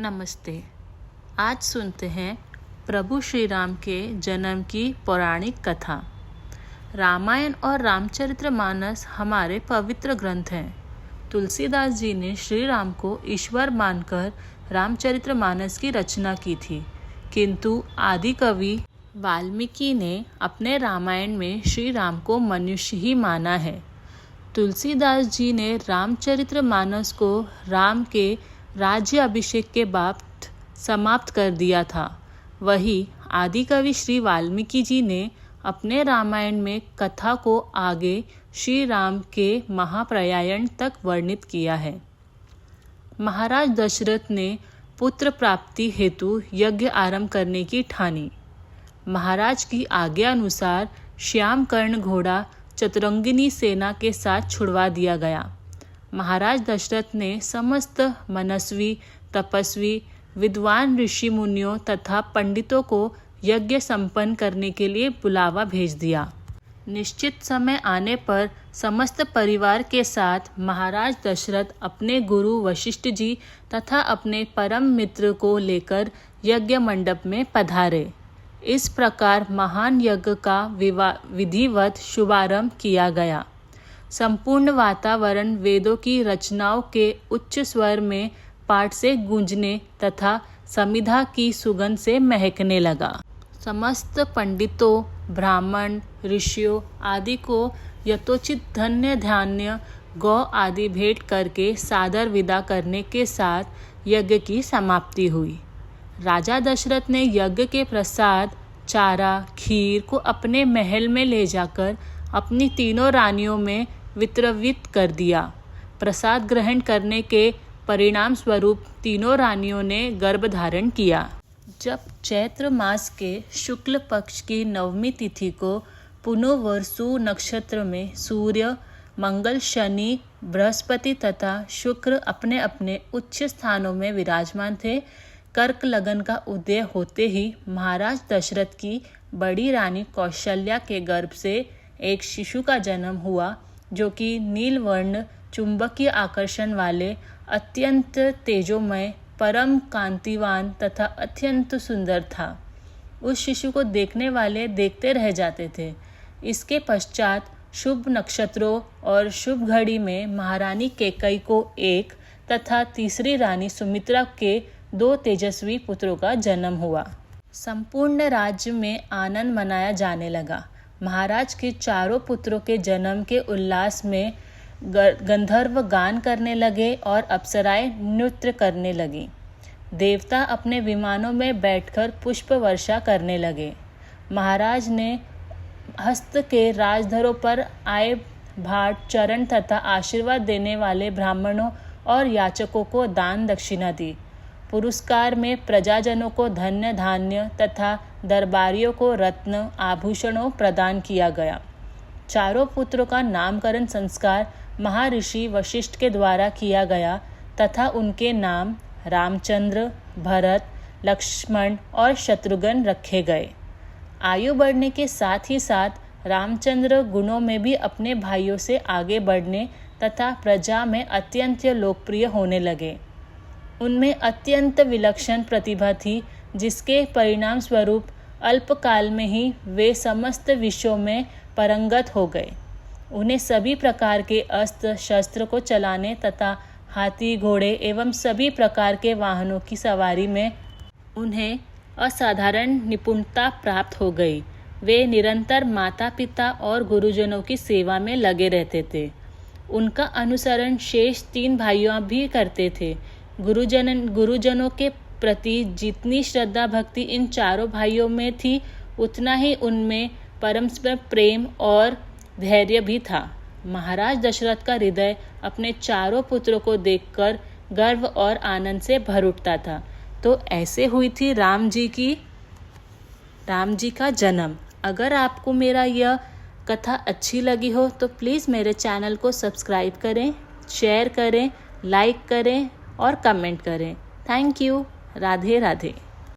नमस्ते। आज सुनते हैं प्रभु श्री राम के जन्म की पौराणिक कथा। रामायण और रामचरितमानस हमारे पवित्र ग्रंथ हैं। तुलसीदास जी ने श्री राम को ईश्वर मानकर रामचरितमानस की रचना की थी, किंतु आदि कवि वाल्मीकि ने अपने रामायण में श्री राम को मनुष्य ही माना है। तुलसीदास जी ने रामचरितमानस को राम के राज्य अभिषेक के बाद समाप्त कर दिया था। वही आदिकवि श्री वाल्मीकि जी ने अपने रामायण में कथा को आगे श्री राम के महाप्रयाण तक वर्णित किया है। महाराज दशरथ ने पुत्र प्राप्ति हेतु यज्ञ आरंभ करने की ठानी। महाराज की आज्ञा अनुसार श्याम कर्ण घोड़ा चतुरंगिनी सेना के साथ छुड़वा दिया गया। महाराज दशरथ ने समस्त मनस्वी, तपस्वी, विद्वान ऋषि मुनियों तथा पंडितों को यज्ञ संपन्न करने के लिए बुलावा भेज दिया। निश्चित समय आने पर समस्त परिवार के साथ महाराज दशरथ अपने गुरु वशिष्ठ जी तथा अपने परम मित्र को लेकर यज्ञ मंडप में पधारे। इस प्रकार महान यज्ञ का विधिवत शुभारंभ किया गया। संपूर्ण वातावरण वेदों की रचनाओं के उच्च स्वर में पाठ से गूंजने तथा समिधा की सुगंध से महकने लगा। समस्त पंडितों, ब्राह्मण, ऋषियों आदि को यथोचित धन्य धान्य, गौ आदि भेंट करके सादर विदा करने के साथ यज्ञ की समाप्ति हुई। राजा दशरथ ने यज्ञ के प्रसाद, चारा, खीर को अपने महल में ले जाकर अपनी तीनों रानियों में वितरित कर दिया। प्रसाद ग्रहण करने के परिणाम स्वरूप तीनों रानियों ने गर्भ धारण किया। जब चैत्र मास के शुक्ल पक्ष की नवमी तिथि को पुनर्वसु नक्षत्र में सूर्य, मंगल, शनि, बृहस्पति तथा शुक्र अपने अपने उच्च स्थानों में विराजमान थे, कर्क लगन का उदय होते ही महाराज दशरथ की बड़ी रानी कौशल्या के गर्भ से एक शिशु का जन्म हुआ, जो कि नीलवर्ण चुंबकीय आकर्षण वाले, अत्यंत तेजोमय, परम कांतिवान तथा अत्यंत सुंदर था। उस शिशु को देखने वाले देखते रह जाते थे। इसके पश्चात शुभ नक्षत्रों और शुभ घड़ी में महारानी कैकेयी को एक तथा तीसरी रानी सुमित्रा के 2 तेजस्वी पुत्रों का जन्म हुआ। संपूर्ण राज्य में आनंद मनाया जाने लगा। महाराज के चारों पुत्रों के जन्म के उल्लास में गंधर्व गान करने लगे और अप्सराएं नृत्य करने लगी। देवता अपने विमानों में बैठकर पुष्प वर्षा करने लगे। महाराज ने हस्त के राजधरों पर आए भाट, चरण तथा आशीर्वाद देने वाले ब्राह्मणों और याचकों को दान दक्षिणा दी। पुरस्कार में प्रजाजनों को धन्य धान्य तथा दरबारियों को रत्न आभूषणों प्रदान किया गया। चारों पुत्रों का नामकरण संस्कार महर्षि वशिष्ठ के द्वारा किया गया तथा उनके नाम रामचंद्र, भरत, लक्ष्मण और शत्रुघ्न रखे गए। आयु बढ़ने के साथ ही साथ रामचंद्र गुणों में भी अपने भाइयों से आगे बढ़ने तथा प्रजा में अत्यंत लोकप्रिय होने लगे। उनमें अत्यंत विलक्षण प्रतिभा थी, जिसके परिणाम स्वरूप अल्पकाल में ही वे समस्त विषयों में पारंगत हो गए। उन्हें सभी प्रकार के अस्त्र शस्त्र को चलाने तथा हाथी, घोड़े एवं सभी प्रकार के वाहनों की सवारी में उन्हें असाधारण निपुणता प्राप्त हो गई। वे निरंतर माता पिता और गुरुजनों की सेवा में लगे रहते थे। उनका अनुसरण शेष 3 भाइयों भी करते थे। गुरुजनों के प्रति जितनी श्रद्धा भक्ति इन चारों भाइयों में थी, उतना ही उनमें परस्पर प्रेम और धैर्य भी था। महाराज दशरथ का हृदय अपने चारों पुत्रों को देखकर गर्व और आनंद से भर उठता था। तो ऐसे हुई थी राम जी का जन्म। अगर आपको मेरा यह कथा अच्छी लगी हो तो प्लीज़ मेरे चैनल को सब्सक्राइब करें, शेयर करें, लाइक करें और कमेंट करें। Thank you. राधे राधे।